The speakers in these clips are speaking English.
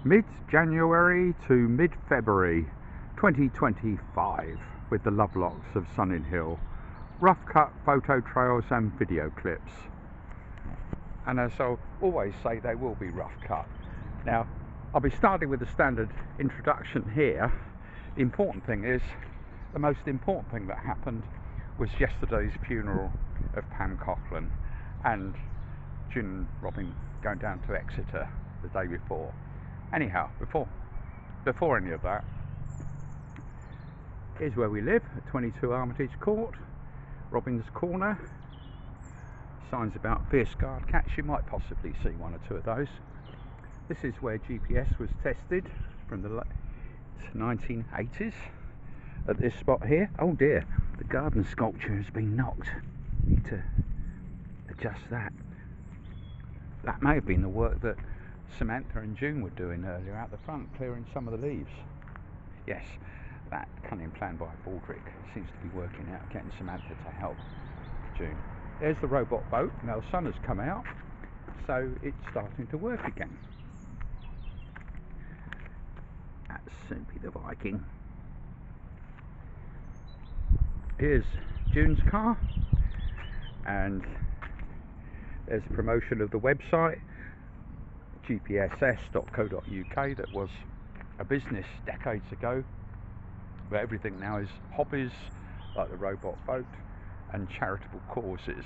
Mid-January to mid-February 2025 with the Lovelocks of Sunninghill. Rough cut photo trails and video clips. And as I always say, they will be rough cut. Now, I'll be starting with the standard introduction here. The important thing is, the most important thing that happened was yesterday's funeral of Pam Coughlin, and June and Robin going down to Exeter the day before. Anyhow, before any of that, here's where we live, at 22 Armitage Court, Robin's Corner. Signs about fierce guard cats, you might possibly see one or two of those. This is where GPS was tested from the late 1980s at this spot here. Oh dear, the garden sculpture has been knocked. Need to adjust that. That may have been the work that Samantha and June were doing earlier out the front, clearing some of the leaves. Yes, that cunning plan by Baldrick seems to be working out, getting Samantha to help June. There's the robot boat. Now the sun has come out, so it's starting to work again. That's Soupy the Viking. Here's June's car, and there's a promotion of the website gpss.co.uk. that was a business decades ago, but everything now is hobbies like the robot boat and charitable causes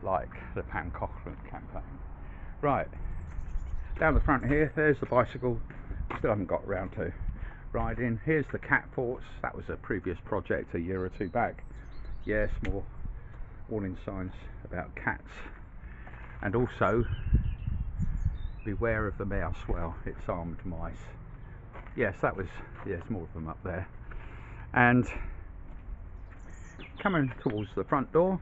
like the Pam Coughlin campaign. Right, down the front here, there's the bicycle. Still haven't got around to riding. Here's the cat ports. That was a previous project a year or two back. Yes, more warning signs about cats, and also beware of the mouse. Well, it's armed mice. Yes, that was, yes, more of them up there. And coming towards the front door,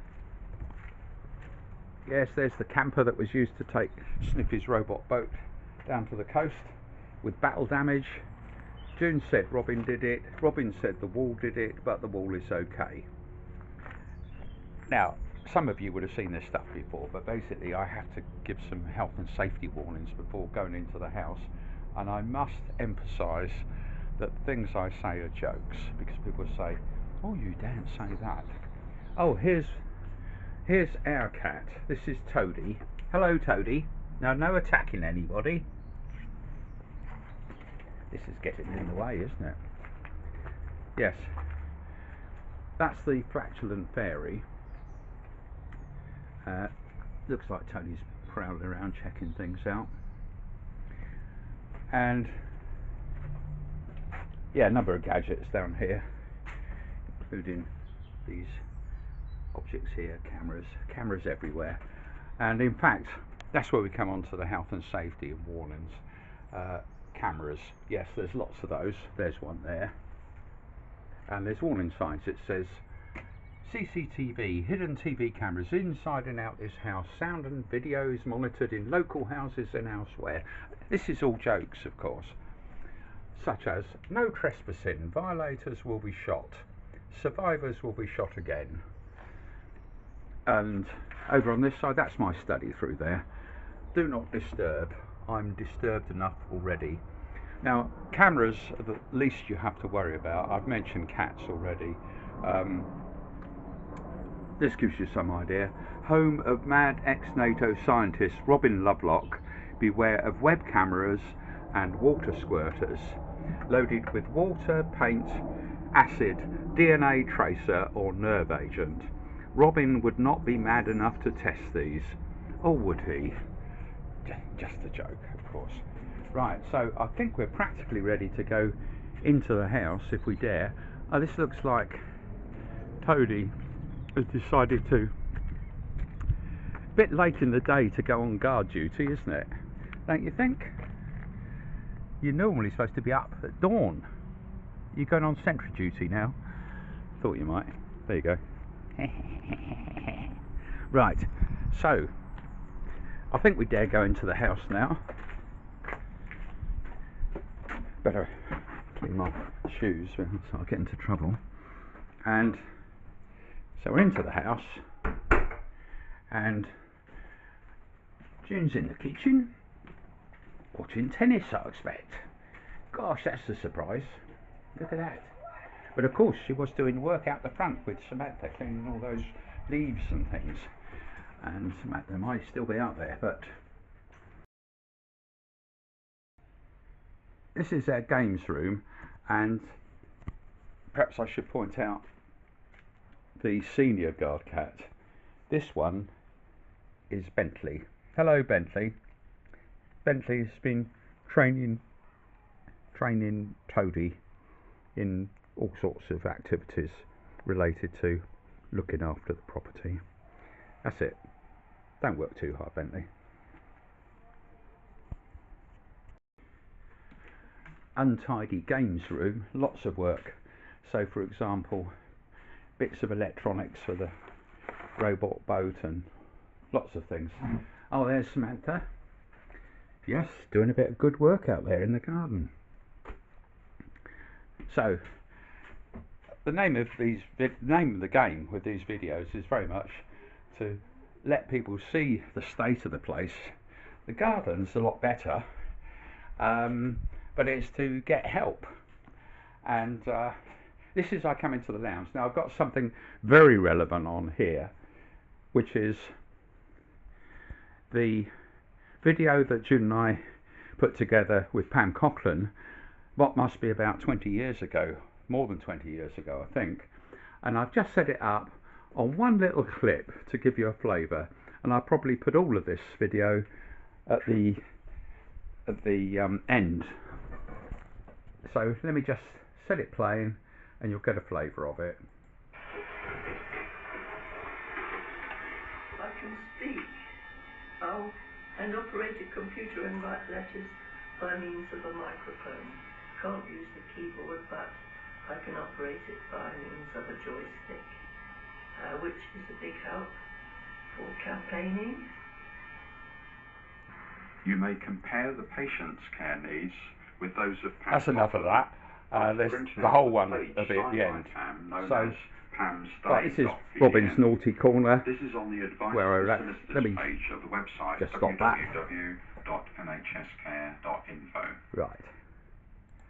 yes, there's the camper that was used to take Snippy's robot boat down to the coast with battle damage. June said Robin did it. Robin said the wall did it, but the wall is okay. Now, some of you would have seen this stuff before, but basically I have to give some health and safety warnings before going into the house, and I must emphasise that things I say are jokes, because people say, oh, you daren't say that. Oh, here's our cat. This is Toady. Hello, Toady. Now, no attacking anybody. This is getting in the way, isn't it? Yes, that's the flatulent fairy. Looks like Tony's prowling around checking things out. And yeah, a number of gadgets down here, including these objects here, cameras everywhere. And in fact, that's where we come on to the health and safety and warnings. Cameras, yes, there's lots of those. There's one there. And there's warning signs. It says CCTV, hidden TV cameras inside and out this house. Sound and video is monitored in local houses and elsewhere. This is all jokes, of course. Such as, no trespassing, violators will be shot, survivors will be shot again. And over on this side, that's my study through there. Do not disturb. I'm disturbed enough already. Now, cameras are the least you have to worry about. I've mentioned cats already. This gives you some idea. Home of mad ex-NATO scientist Robin Lovelock. Beware of web cameras and water squirters. Loaded with water, paint, acid, DNA tracer or nerve agent. Robin would not be mad enough to test these. Or would he? Just a joke, of course. Right, so I think we're practically ready to go into the house if we dare. Oh, this looks like Toady has decided to, a bit late in the day to go on guard duty, isn't it? Don't you think? You're normally supposed to be up at dawn. You're going on sentry duty now. Thought you might. There you go. Right, so I think we dare go into the house now. Better clean my shoes so I'll get into trouble. And so we're into the house, and June's in the kitchen, watching tennis, I expect. Gosh, that's a surprise. Look at that. But of course, she was doing work out the front with Samantha, cleaning all those leaves and things. And Samantha might still be out there, but this is our games room, and perhaps I should point out the senior guard cat. This one is Bentley. Hello, Bentley. Bentley's been training Toadie in all sorts of activities related to looking after the property. That's it. Don't work too hard, Bentley. Untidy games room, lots of work. So for example, bits of electronics for the robot boat and lots of things. Oh, there's Samantha. Yes, doing a bit of good work out there in the garden. So the name of the game with these videos is very much to let people see the state of the place. The garden's a lot better, but it's to get help. And this is I come into the lounge. Now I've got something very relevant on here, which is the video that June and I put together with Pam Coughlin, what must be about 20 years ago, more than 20 years ago I think, and I've just set it up on one little clip to give you a flavour, and I'll probably put all of this video at the end. So let me just set it playing and you'll get a flavour of it. I can speak. And operate a computer and write letters by means of a microphone. Can't use the keyboard, but I can operate it by means of a joystick, which is a big help for campaigning. You may compare the patient's care needs with those of Pam. That's enough of that. There's the whole one of it at the end. So, right, this is Robin's Naughty Corner. This is on the advice let me page of the website just stop that. www.nhscare.info. Right.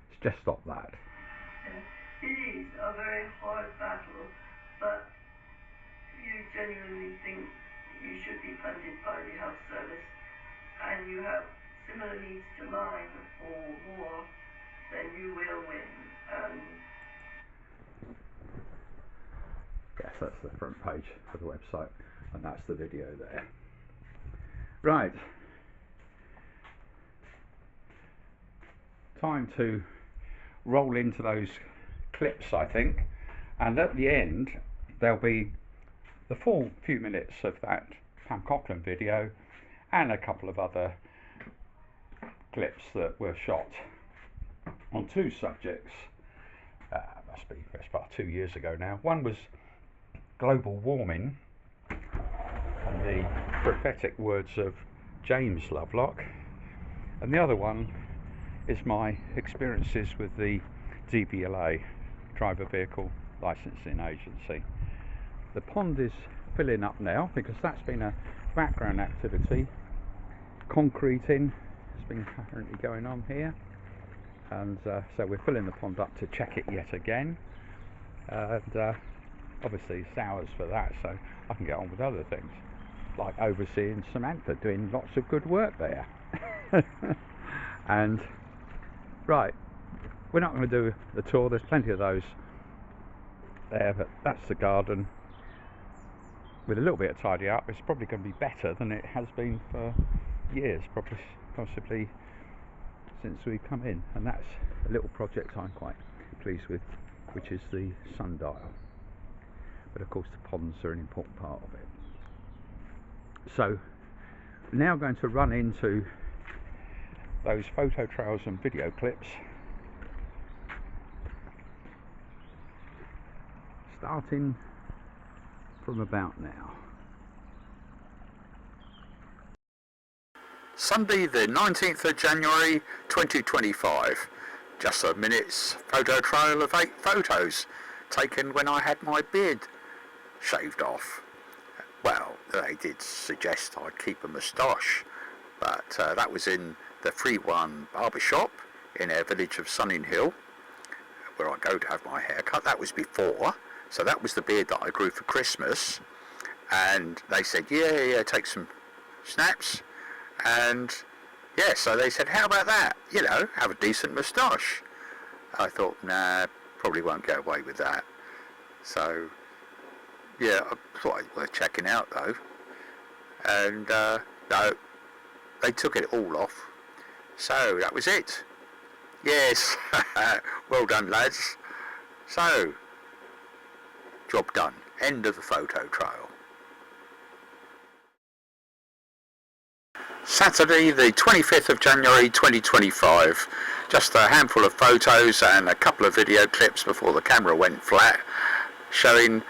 Let's just stop that. It is a very hard battle, but you genuinely think you should be funded by the health service, and you have similar needs to mine or more, then you will win. Yes, that's the front page of the website, and that's the video there. Right. Time to roll into those clips, I think, and at the end there'll be the full few minutes of that Pam Coughlin video and a couple of other clips that were shot on two subjects. Must be best part 2 years ago now. One was global warming and the prophetic words of James Lovelock, and the other one is my experiences with the DVLA, Driver Vehicle Licensing Agency. The pond is filling up now because that's been a background activity. Concreting has been currently going on here, and so we're filling the pond up to check it yet again, and obviously it's hours for that, so I can get on with other things like overseeing Samantha doing lots of good work there. And right, we're not going to do the tour, there's plenty of those there, but that's the garden. With a little bit of tidy up, it's probably going to be better than it has been for years, probably possibly since we've come in, and that's a little project I'm quite pleased with, which is the sundial. But of course the ponds are an important part of it. So we're now going to run into those photo trails and video clips, starting from about now. Sunday the 19th of January 2025. Just a minute's photo trail of 8 photos taken when I had my beard shaved off. Well, they did suggest I'd keep a moustache, but that was in the 3-1 barber shop in our village of Sunninghill, where I go to have my hair cut. That was before, so that was the beard that I grew for Christmas. And they said, yeah, take some snaps. And yeah, so they said, how about that? You know, have a decent moustache. I thought, nah, probably won't get away with that. So yeah, I thought it was worth checking out though. And no, they took it all off. So that was it. Yes, well done lads. So, job done. End of the photo trail. Saturday the 25th of January 2025. Just a handful of photos and a couple of video clips before the camera went flat, showing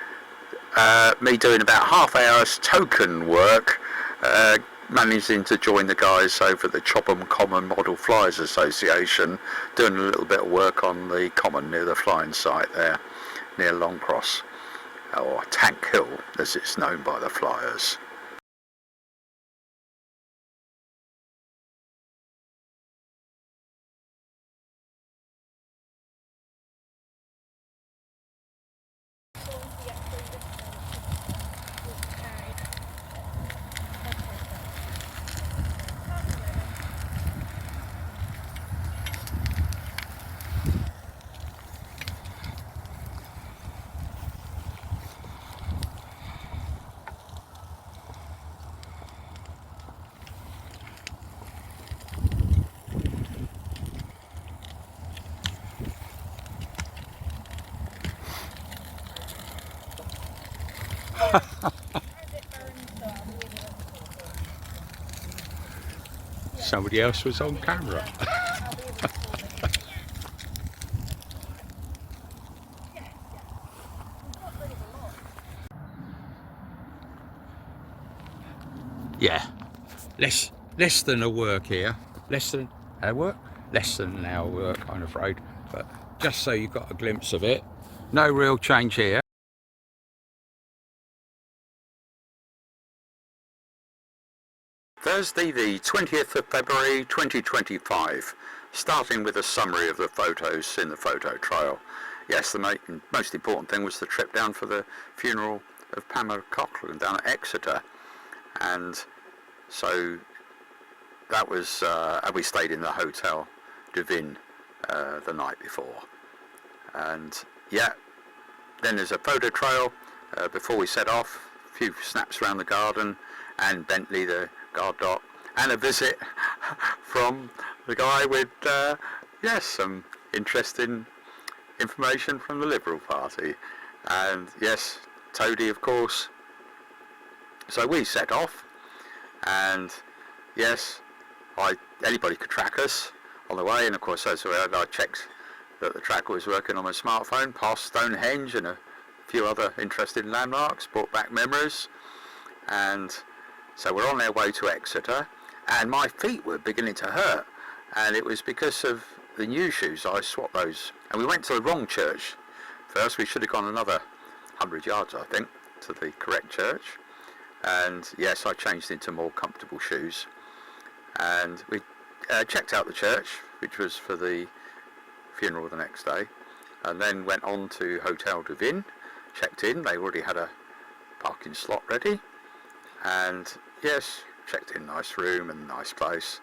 me doing about half hour's token work, managing to join the guys over the Chopham Common Model Flyers Association, doing a little bit of work on the common near the flying site there, near Longcross, or Tank Hill as it's known by the flyers. Somebody else was on camera. Yeah, less than a work here. Less than our work? Less than an hour work, I'm afraid. But just so you've got a glimpse of it. No real change here. Thursday the 20th of February 2025, starting with a summary of the photos in the photo trail. Yes, the most important thing was the trip down for the funeral of Pamela Cochran down at Exeter, and so that was, we stayed in the Hotel Devin the night before, and yeah, then there's a photo trail before we set off, a few snaps around the garden, and Bentley the guard dog, and a visit from the guy with yes, some interesting information from the Liberal Party, and yes, Toady of course. So we set off, and yes, anybody could track us on the way, and of course as I checked that the tracker was working on my smartphone, past Stonehenge and a few other interesting landmarks, brought back memories. And so we're on our way to Exeter, and my feet were beginning to hurt, and it was because of the new shoes. I swapped those, and we went to the wrong church first. We should have gone another 100 yards, I think, to the correct church, and yes, I changed into more comfortable shoes, and we checked out the church, which was for the funeral the next day, and then went on to Hotel Devin, checked in. They already had a parking slot ready, and yes, checked in, nice room and nice place,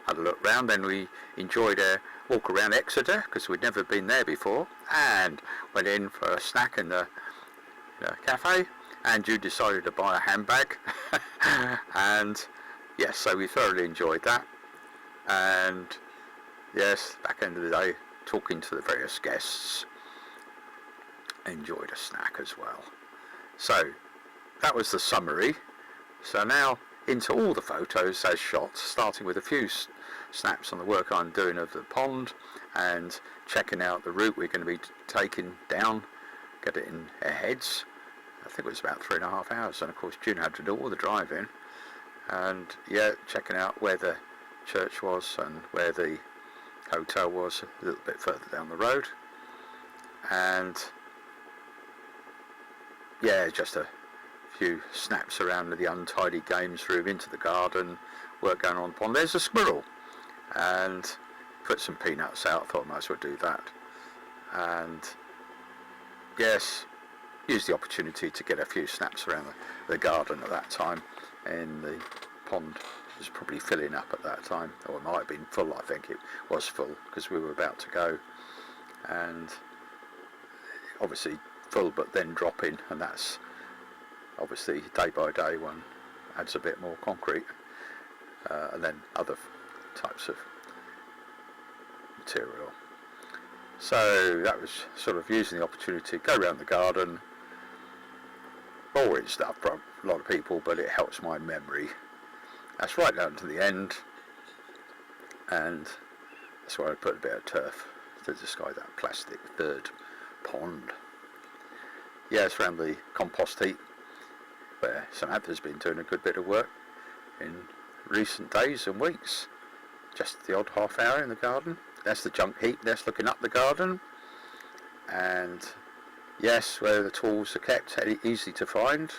had a look round. Then we enjoyed a walk around Exeter because we'd never been there before, and went in for a snack in the cafe, and you decided to buy a handbag and yes, so we thoroughly enjoyed that, and yes, back end of the day talking to the various guests, enjoyed a snack as well. So that was the summary. So now into all the photos as shot, starting with a few snaps on the work I'm doing of the pond, and checking out the route we're going to be taking down, get it in our heads. I think it was about 3.5 hours, and of course June had to do all the driving, and yeah, checking out where the church was and where the hotel was a little bit further down the road, and yeah, just a few snaps around the untidy games room, into the garden, work going on the pond. There's a squirrel, and put some peanuts out. Thought I might as well do that. And yes, used the opportunity to get a few snaps around the garden at that time. And the pond was probably filling up at that time, or it might have been full. I think it was full because we were about to go, and obviously full but then dropping, and that's obviously day by day one adds a bit more concrete, and then other types of material. So that was sort of using the opportunity to go around the garden, boring stuff for a lot of people, but it helps my memory. That's right down to the end, and that's where I put a bit of turf to disguise that plastic third pond. Yeah, it's around the compost heap where Samantha's been doing a good bit of work in recent days and weeks. Just the odd half hour in the garden. That's the junk heap, that's looking up the garden, and yes, where the tools are kept, easy to find.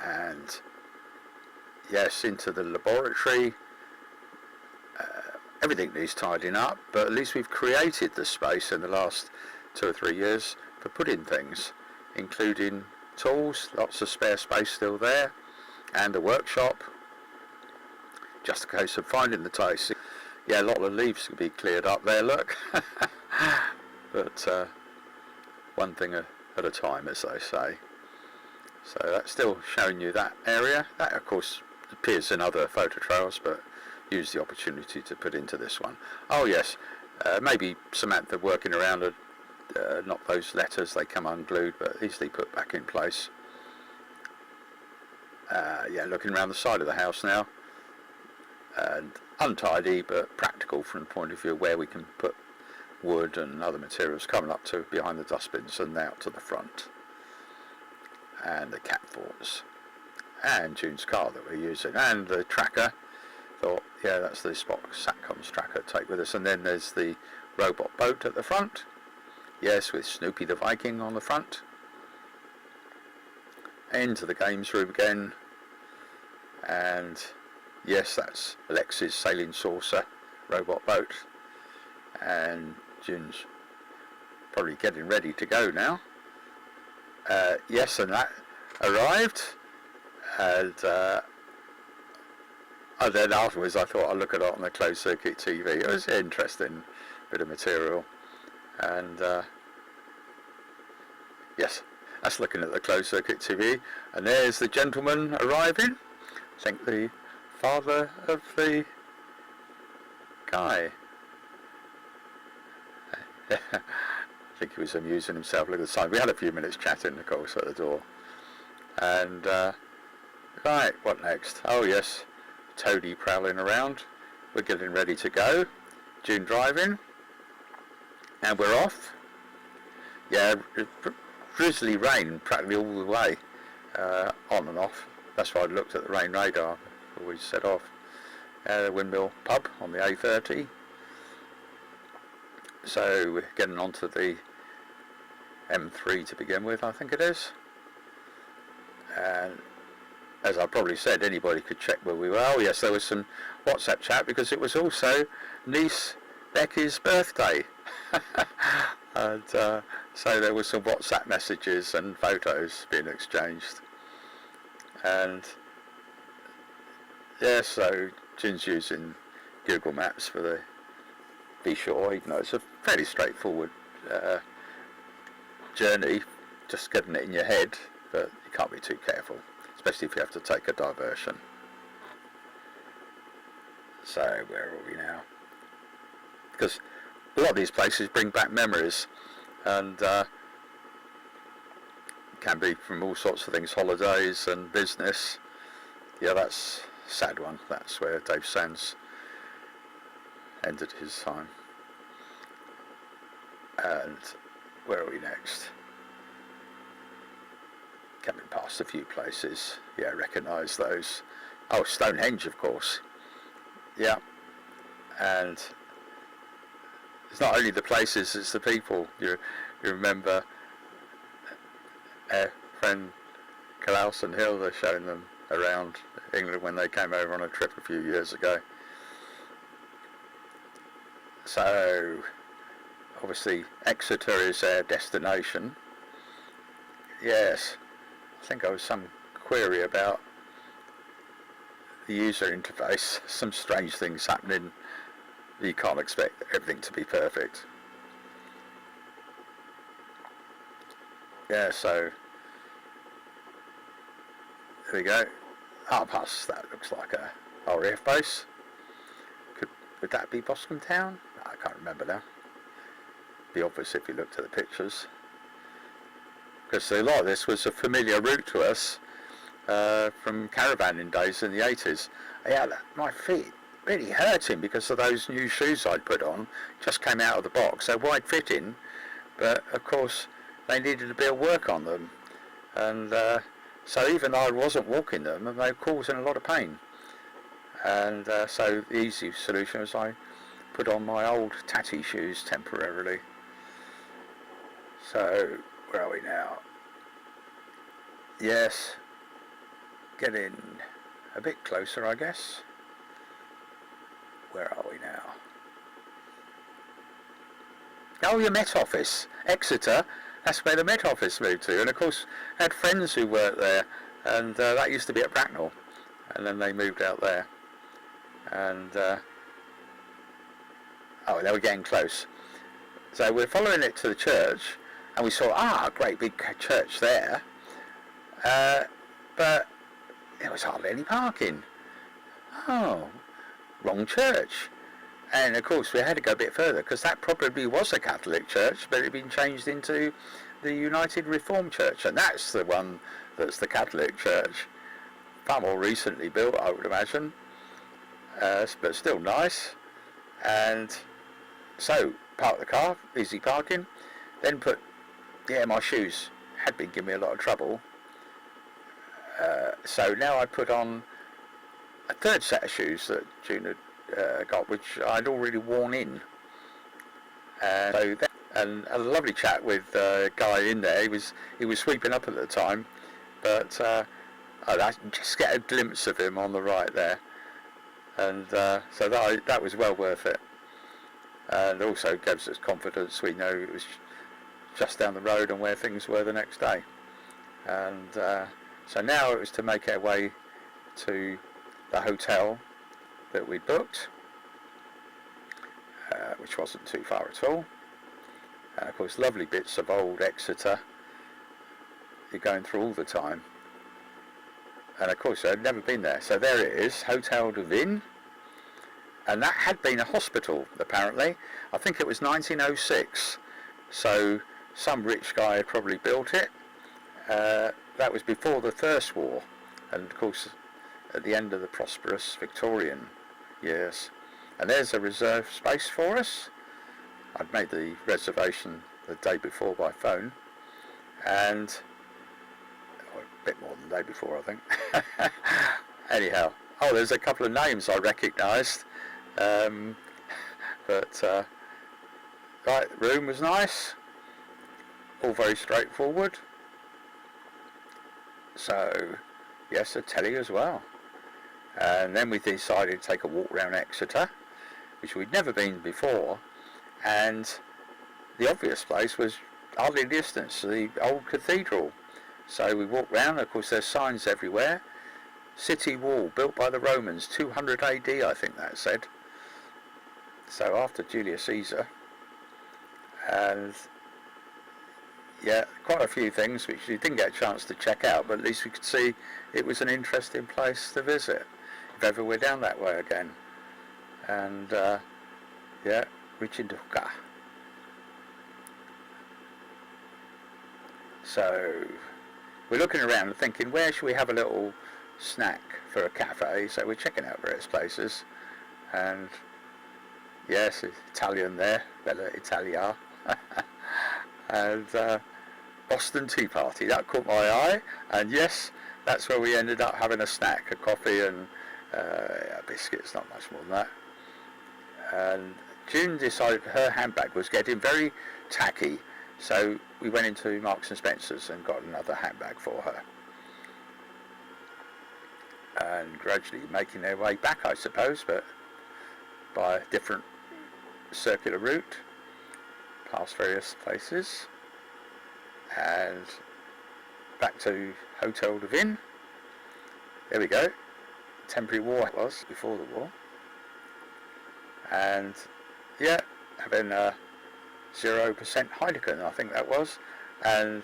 And yes, into the laboratory. Everything needs tidying up, but at least we've created the space in the last 2 or 3 years for putting things, including tools, lots of spare space still there, and a workshop. Just a case of finding the taste. Yeah, a lot of leaves could be cleared up there, look. But one thing at a time, as they say. So that's still showing you that area. That, of course, appears in other photo trails, but use the opportunity to put into this one. Oh yes, maybe Samantha working around not those letters, they come unglued, but easily put back in place. Yeah, looking around the side of the house now, and untidy but practical from the point of view of where we can put wood and other materials, coming up to behind the dustbins and out to the front, and the cat forts, and June's car that we're using, and the tracker. Thought, yeah, that's the Satcom's tracker to take with us. And then there's the robot boat at the front, yes, with Snoopy the Viking on the front. Into the games room again, and yes, that's Alex's sailing saucer robot boat, and June's probably getting ready to go now. Yes, and that arrived, and then afterwards I thought I'd look at it on the closed circuit TV. It was an interesting bit of material, and yes, that's looking at the closed circuit TV, and there's the gentleman arriving. I think the father of the guy. I think he was amusing himself. Look at the sign. We had a few minutes chatting, of course, at the door. And right, what next? Oh yes, Toady prowling around. We're getting ready to go. June driving, and we're off. Yeah, drizzly rain practically all the way, on and off. That's why I looked at the rain radar before we set off. The Windmill pub on the A30. So we're getting onto the M3 to begin with, I think it is. And as I probably said, anybody could check where we were. Oh yes, there was some WhatsApp chat because it was also niece Becky's birthday. And so there were some WhatsApp messages and photos being exchanged. And yeah, so Jin's using Google Maps for the Be Sure, even though it's a fairly straightforward journey, just getting it in your head, but you can't be too careful, especially if you have to take a diversion. So where are we now? Because a lot of these places bring back memories, and can be from all sorts of things, holidays and business. Yeah, that's a sad one. That's where Dave Sands ended his time. And where are we next? Coming past a few places. Yeah, recognise those. Oh, Stonehenge, of course. Yeah. And it's not only the places, it's the people. You remember our friend Klaus and Hilda showing them around England when they came over on a trip a few years ago. So obviously Exeter is their destination. Yes, I think there was some query about the user interface, some strange things happening. You can't expect everything to be perfect. Yeah, so there we go. Past that looks like a RAF base. Would that be Boscombe Town? I can't remember now. Be obvious if you looked at the pictures. Because a lot of this was a familiar route to us from caravanning days in the 80s. Yeah, my feet really hurting because of those new shoes I'd put on. Just came out of the box. They're wide fitting, but of course they needed a bit of work on them. And so even though I wasn't walking them, they were causing a lot of pain. And so the easy solution was I put on my old tatty shoes temporarily. So where are we now? Yes, getting a bit closer, I guess. Where are we now? Oh, your Met Office, Exeter. That's where the Met Office moved to. And of course, I had friends who worked there, and that used to be at Bracknell, and then they moved out there. And oh, they were getting close. So we're following it to the church, and we saw a great big church there, but there was hardly any parking. Oh, wrong church. And of course we had to go a bit further because that probably was a Catholic church, but it had been changed into the United Reformed Church, and that's the one that's the Catholic church. Far more recently built, I would imagine, but still nice. And so park the car, easy parking, then put, my shoes had been giving me a lot of trouble, so now I put on a third set of shoes that June had got, which I'd already worn in. And a lovely chat with a guy in there. He was sweeping up at the time, but I just get a glimpse of him on the right there, and so that was well worth it. And also gives us confidence. We know it was just down the road and where things were the next day. And so now it was to make our way to the hotel that we booked, which wasn't too far at all. And of course lovely bits of old Exeter you're going through all the time. And of course I'd never been there, so there it is, Hotel de Vin, and that had been a hospital apparently. I think it was 1906, so some rich guy had probably built it. That was before the First War, and of course at the end of the prosperous Victorian years. And there's a reserved space for us. I'd made the reservation the day before by phone, and a bit more than the day before I think. Anyhow, there's a couple of names I recognised, but right, the room was nice, all very straightforward. So yes, a telly as well. And then we decided to take a walk around Exeter, which we'd never been before, and the obvious place was hardly a distance, the old cathedral. So we walked round. Of course there's signs everywhere. City wall built by the Romans, 200 AD I think that said, so after Julius Caesar. And yeah, quite a few things which you didn't get a chance to check out, but at least we could see it was an interesting place to visit if ever we're down that way again. And yeah, Richinduka. So we're looking around and thinking, where should we have a little snack for a cafe? So we're checking out various places, and yes, Italian there, Bella Italia. And Boston Tea Party, that caught my eye, and yes, that's where we ended up having a snack, a coffee and biscuits, not much more than that. And June decided her handbag was getting very tacky, so we went into Marks and Spencer's and got another handbag for her. And gradually making their way back, I suppose, but by a different circular route past various places and back to Hotel de Vin. There we go. Temporary war it was before the war. And yeah, having a 0% Heineken, I think that was. And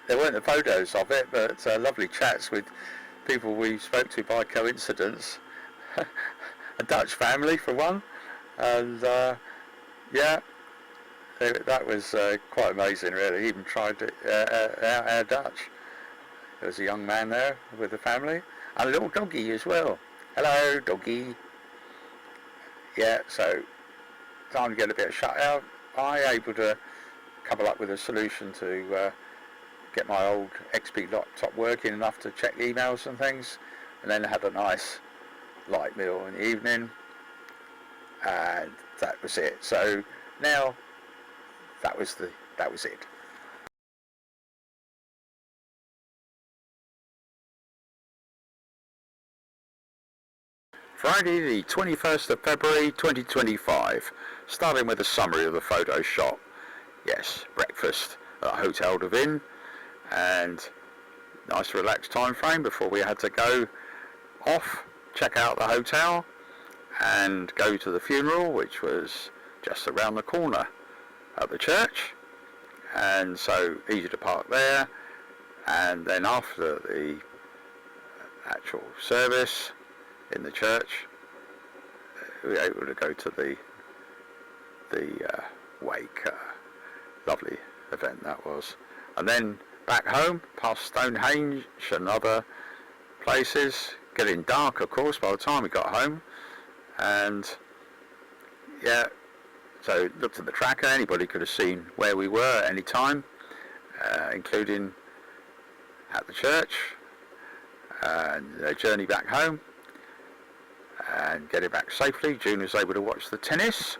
there weren't the photos of it, but lovely chats with people we spoke to by coincidence. A Dutch family for one. And yeah, that was quite amazing really. Even tried our Dutch. There was a young man there with the family and a little doggy as well. Hello doggy. Yeah, so time to get a bit of shut out. I able to couple up with a solution to get my old XP laptop working enough to check emails and things, and then had a nice light meal in the evening, and that was it. So now that was it. Friday the 21st of February 2025, starting with a summary of the photo shot. Yes, breakfast at Hotel de Vin, and nice relaxed time frame before we had to go off, check out the hotel and go to the funeral, which was just around the corner at the church, and so easy to park there. And then after the actual service in the church, we were able to go to the wake. Lovely event that was. And then back home past Stonehenge and other places, getting dark of course by the time we got home. And yeah, so looked at the tracker, anybody could have seen where we were at any time, including at the church, and the journey back home and getting back safely. June was able to watch the tennis,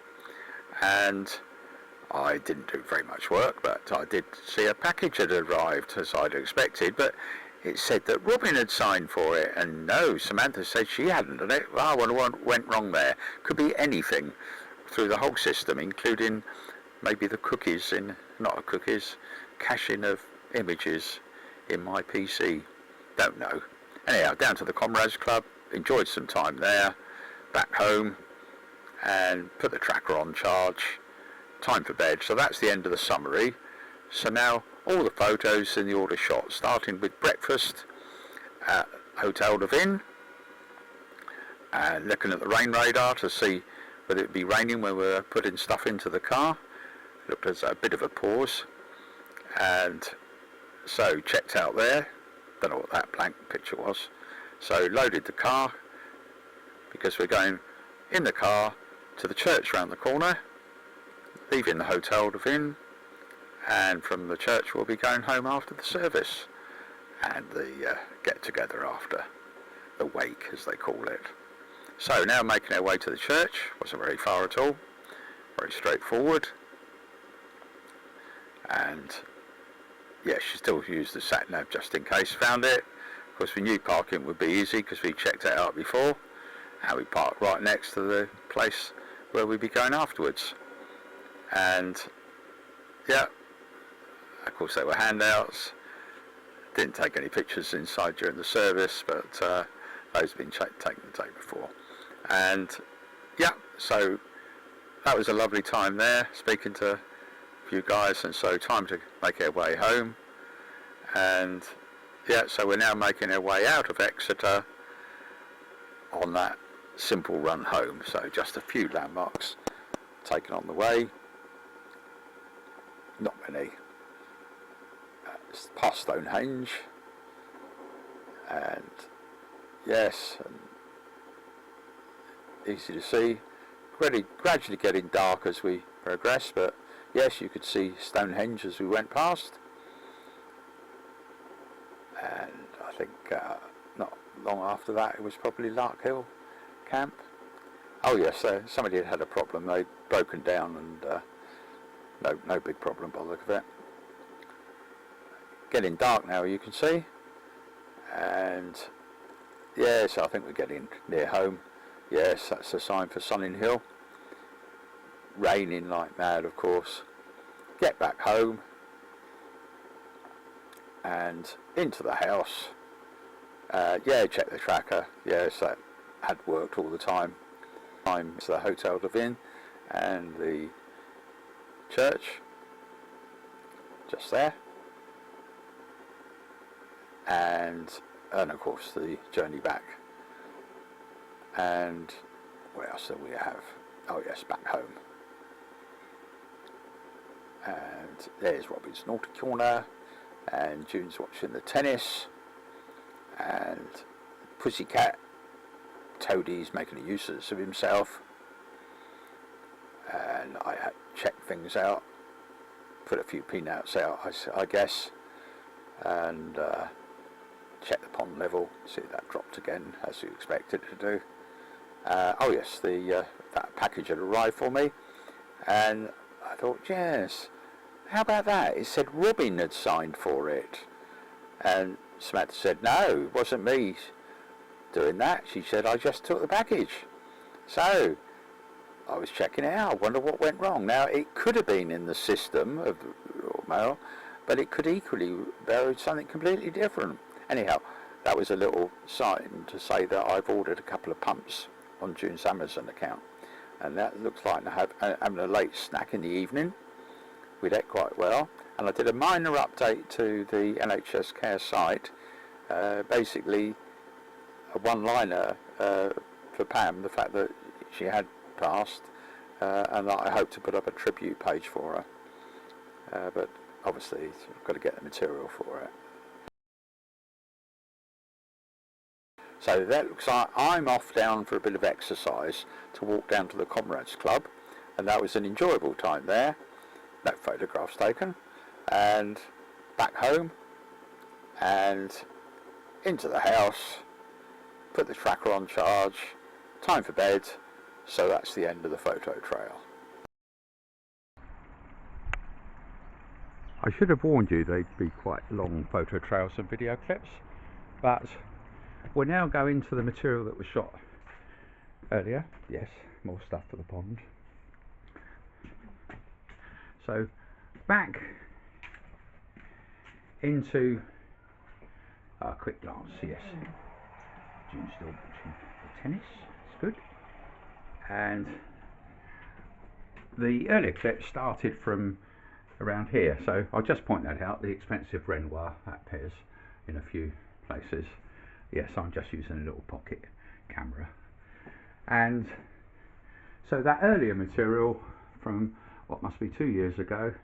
and I didn't do very much work, but I did see a package had arrived as I'd expected, but it said that Robin had signed for it, and no, Samantha said she hadn't done it. Well, what went wrong there? Could be anything through the whole system, including maybe the cookies caching of images in my PC. Don't know. Anyhow, down to the Comrades Club, enjoyed some time there, back home, and put the tracker on charge. Time for bed. So that's the end of the summary. So now all the photos in the order shot, starting with breakfast at Hotel de Vin, and looking at the rain radar to see whether it would be raining when we were putting stuff into the car. Looked as a bit of a pause, and so checked out there. Don't know what that blank picture was. So loaded the car, because we're going in the car to the church round the corner, leaving the Hotel de Vin, and from the church we'll be going home after the service and the get together after the wake, as they call it. So now making our way to the church. Wasn't very far at all, very straightforward. And yeah, she still used the sat nav just in case found it. Of course we knew parking would be easy because we checked it out before, and we parked right next to the place where we'd be going afterwards. And yeah, of course there were handouts. Didn't take any pictures inside during the service, but those have been taken the day before. And yeah, so that was a lovely time there, speaking to a few guys, and so time to make our way home. And yeah, so we're now making our way out of Exeter on that simple run home. So just a few landmarks taken on the way. Not many. Past Stonehenge, and yes, and easy to see. Gradually getting dark as we progress, but yes, you could see Stonehenge as we went past. And I think not long after that it was probably Larkhill Camp. Oh yes, somebody had had a problem. They'd broken down, and no big problem by the look of it. Getting dark now, you can see, and yes, I think we're getting near home. Yes, that's a sign for Sunninghill. raining like mad, of course. Get back home and into the house. Yeah, check the tracker. Yes, that had worked all the time. To the hotel to Vin and the church just there, and of course the journey back. And what else do we have? Oh yes, back home. And there's Robin's Naughty Corner, and June's watching the tennis, and Pussycat Toadie's making a useless of himself, and I had checked things out, put a few peanuts out, I guess, and check the pond level, see that dropped again as you expect it to do. Oh yes, that package had arrived for me, and I thought, yes, how about that? It said Robin had signed for it, and Samantha said, no, it wasn't me doing that. She said, I just took the package. So I was checking it out. I wonder what went wrong. Now, it could have been in the system of the Royal Mail, but it could equally bear something completely different. Anyhow, that was a little sign to say that I've ordered a couple of pumps on June's Amazon account, and that looks like having a late snack in the evening. We'd ate quite well, and I did a minor update to the NHS Care site, basically a one-liner for Pam, the fact that she had passed, and that I hope to put up a tribute page for her, but obviously I've got to get the material for it. So that looks like I'm off down for a bit of exercise to walk down to the Comrades Club, and that was an enjoyable time there. No photographs taken, and back home and into the house, put the tracker on charge, time for bed. So that's the end of the photo trail. I should have warned you they'd be quite long photo trails and video clips, but we're now going to the material that was shot earlier. Yes, more stuff for the pond. So back into a quick glance. Yes, June's still watching the tennis. It's good. And the earlier clip started from around here, so I'll just point that out. The expensive Renoir that pairs in a few places. Yes, I'm just using a little pocket camera. And so that earlier material from what must be 2 years ago,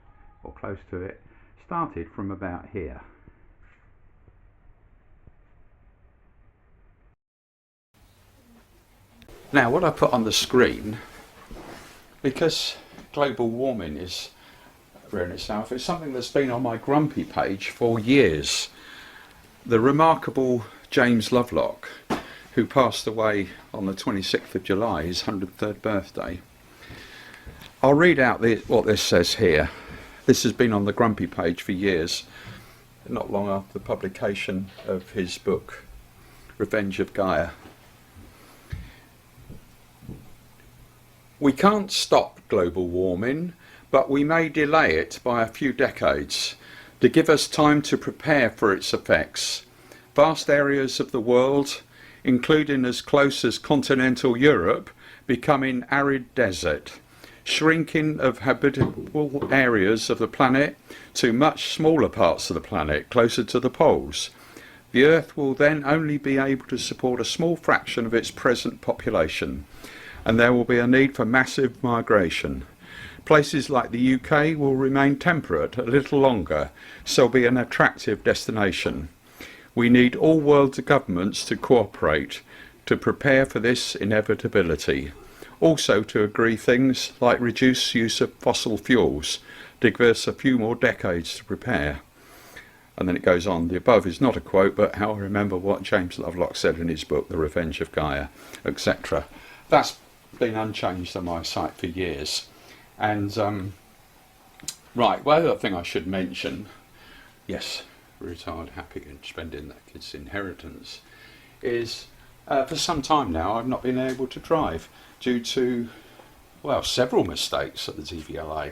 or close to it, started from about here. Now what I put on the screen, because global warming is rearing itself, it's something that's been on my grumpy page for years. The remarkable James Lovelock, who passed away on the 26th of July, his 103rd birthday. I'll read out what this says here. This has been on the grumpy page for years, not long after the publication of his book, Revenge of Gaia. We can't stop global warming, but we may delay it by a few decades to give us time to prepare for its effects. Vast areas of the world, including as close as continental Europe, becoming arid desert. Shrinking of habitable areas of the planet to much smaller parts of the planet, closer to the poles. The Earth will then only be able to support a small fraction of its present population, and there will be a need for massive migration. Places like the UK will remain temperate a little longer, so be an attractive destination. We need all world governments to cooperate to prepare for this inevitability. Also to agree things like reduce use of fossil fuels to give us a few more decades to prepare. And then it goes on. The above is not a quote, but how I remember what James Lovelock said in his book, The Revenge of Gaia, etc. That's been unchanged on my site for years. And right, well, the other thing I should mention, yes, retired happy and spending that kid's inheritance, is for some time now I've not been able to drive due to well, several mistakes at the DVLA.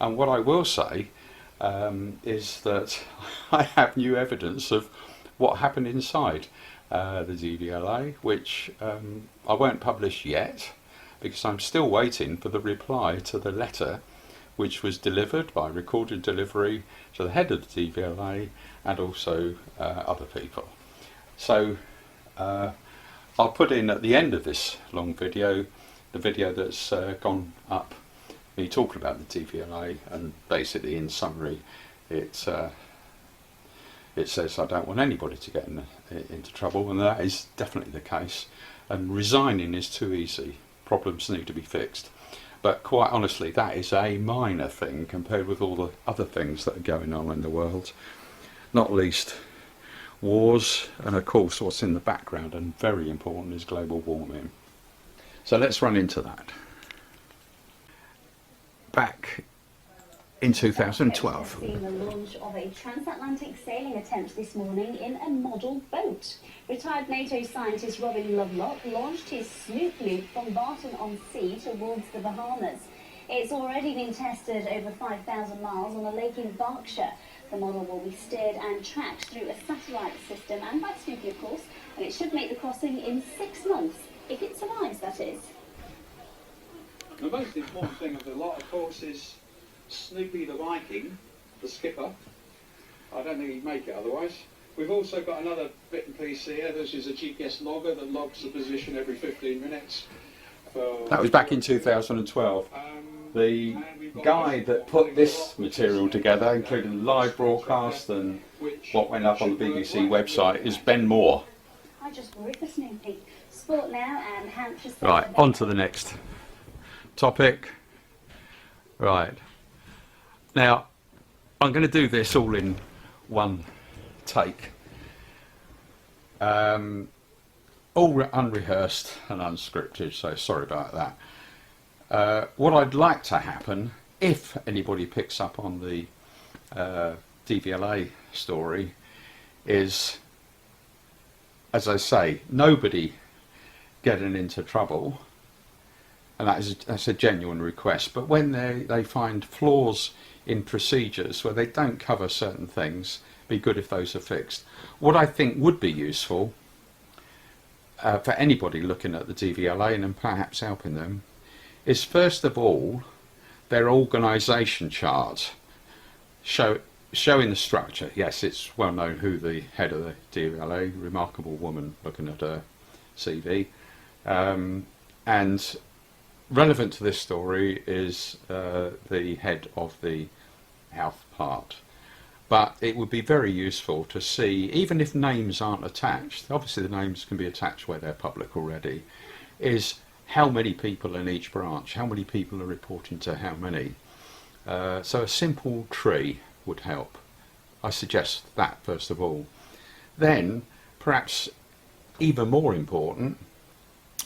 And what I will say is that I have new evidence of what happened inside the DVLA, which I won't publish yet because I'm still waiting for the reply to the letter which was delivered by recorded delivery to the head of the DVLA and also other people. So I'll put in at the end of this long video the video that's gone up, me talking about the DVLA, and basically in summary it says I don't want anybody to get into trouble, and that is definitely the case, and resigning is too easy. Problems need to be fixed. But quite honestly, that is a minor thing compared with all the other things that are going on in the world, not least wars, and of course what's in the background and very important is global warming. So let's run into that. Back in 2012. We've seen the launch of a transatlantic sailing attempt this morning in a model boat. Retired NATO scientist Robin Lovelock launched his Snoop Loop from Barton-on-Sea towards the Bahamas. It's already been tested over 5,000 miles on a lake in Berkshire. The model will be steered and tracked through a satellite system and by Snoopy, of course, and it should make the crossing in 6 months, if it survives, that is. The most important thing of the lot, of course, is Snoopy the Viking, the skipper. I don't think he'd make it otherwise. We've also got another bit and piece here. This is a GPS logger that logs the position every 15 minutes. That was back in 2012. The guy that put this material together, including the live broadcast and what went up on the BBC website, is Ben Moore. I just worry for Snoopy. Sport now and Hampshire. Right, on to the next topic. Right. Now, I'm going to do this all in one take. All unrehearsed and unscripted, so sorry about that. What I'd like to happen, if anybody picks up on the DVLA story, is, as I say, nobody getting into trouble, and that's a genuine request, but when they find flaws in procedures where they don't cover certain things, be good if those are fixed. What I think would be useful for anybody looking at the DVLA and perhaps helping them is, first of all, their organisation chart showing the structure. Yes, it's well known who the head of the DVLA, remarkable woman, looking at her CV, and relevant to this story is the head of the health part. But it would be very useful to see, even if names aren't attached, obviously the names can be attached where they're public already, is how many people in each branch, how many people are reporting to how many. So a simple tree would help. I suggest that first of all. Then, perhaps even more important,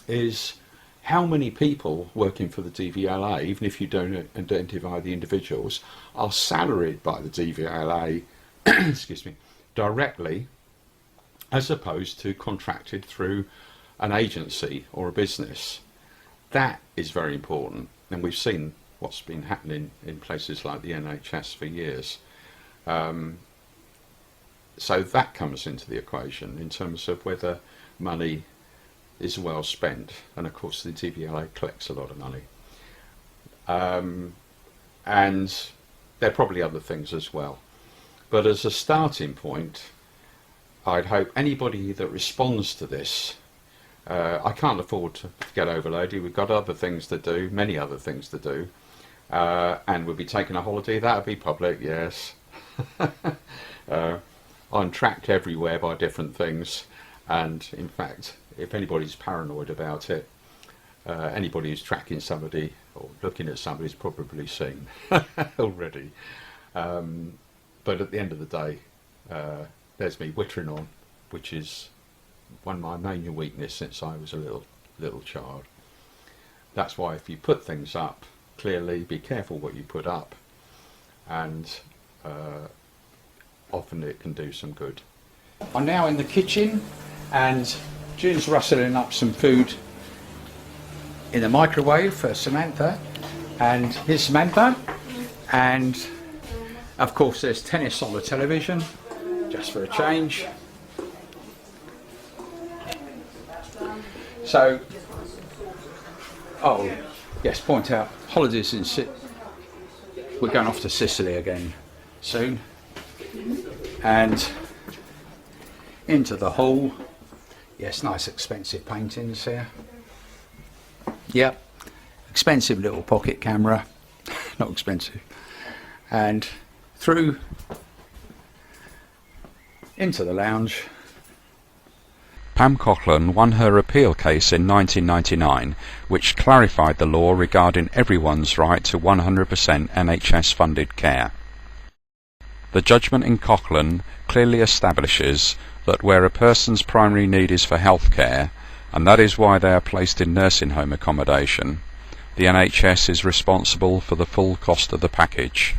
is how many people working for the DVLA, even if you don't identify the individuals, are salaried by the DVLA excuse me, directly, as opposed to contracted through an agency or a business. That is very important, and we've seen what's been happening in places like the NHS for years. So that comes into the equation in terms of whether money is well spent, and of course the DVLA collects a lot of money, and there are probably other things as well, but as a starting point, I'd hope anybody that responds to this, I can't afford to get overloaded, we've got other things to do, many other things to do, and we'll be taking a holiday, that'll be public, yes. I'm tracked everywhere by different things, and in fact, if anybody's paranoid about it, anybody who's tracking somebody or looking at somebody's probably seen already. But at the end of the day, there's me wittering on, which is one of my main weaknesses since I was a little child. That's why if you put things up, clearly be careful what you put up, and often it can do some good. I'm now in the kitchen, and June's rustling up some food in the microwave for Samantha. And here's Samantha, and of course there's tennis on the television, just for a change. So, oh yes, point out, holidays in we're going off to Sicily again soon, and into the hall. Yes, nice expensive paintings here. Yep, expensive little pocket camera, not expensive. And through into the lounge. Pam Coughlin won her appeal case in 1999, which clarified the law regarding everyone's right to 100% NHS-funded care. The judgment in Coughlin clearly establishes that where a person's primary need is for health care, and that is why they are placed in nursing home accommodation, the NHS is responsible for the full cost of the package.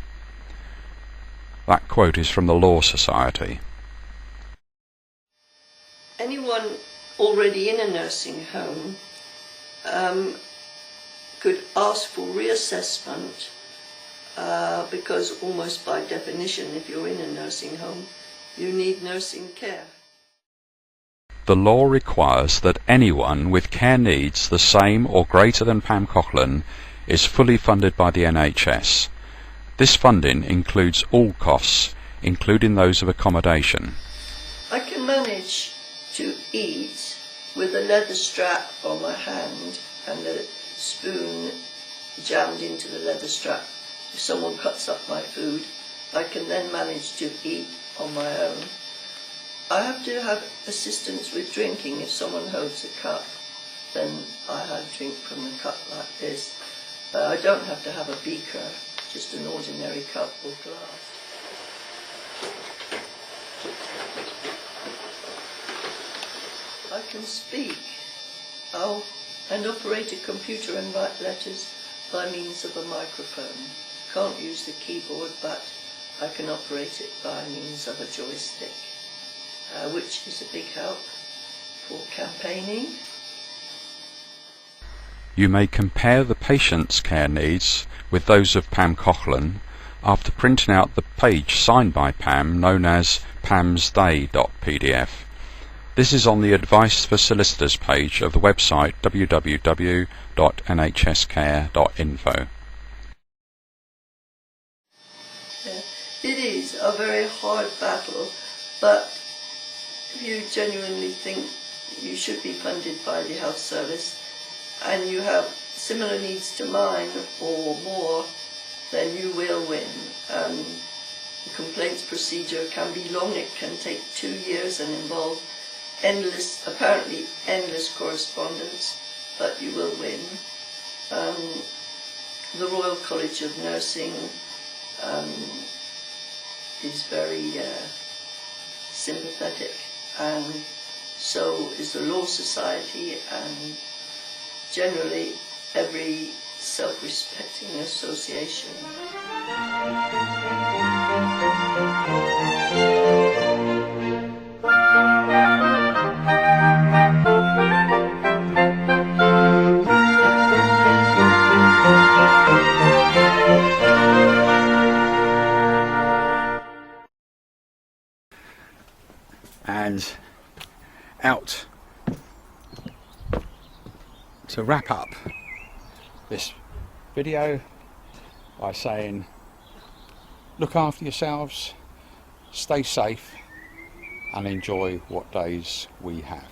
That quote is from the Law Society. Anyone already in a nursing home could ask for reassessment because almost by definition, if you're in a nursing home, you need nursing care. The law requires that anyone with care needs the same or greater than Pam Coughlin is fully funded by the NHS. This funding includes all costs, including those of accommodation. I can manage to eat with a leather strap on my hand and a spoon jammed into the leather strap. If someone cuts up my food, I can then manage to eat on my own. I have to have assistance with drinking. If someone holds a cup, then I have drink from the cup like this. I don't have to have a beaker, just an ordinary cup or glass. I can speak, and operate a computer and write letters by means of a microphone. Can't use the keyboard, but I can operate it by means of a joystick, which is a big help for campaigning. You may compare the patient's care needs with those of Pam Coughlin after printing out the page signed by Pam known as pamsday.pdf. This is on the Advice for Solicitors page of the website www.nhscare.info. It is a very hard battle, but if you genuinely think you should be funded by the health service and you have similar needs to mine or more, then you will win. The complaints procedure can be long. It can take 2 years and involve apparently endless correspondence, but you will win. The Royal College of Nursing is very sympathetic, and so is the Law Society, and generally every self-respecting association. And out to wrap up this video by saying, look after yourselves, stay safe, and enjoy what days we have.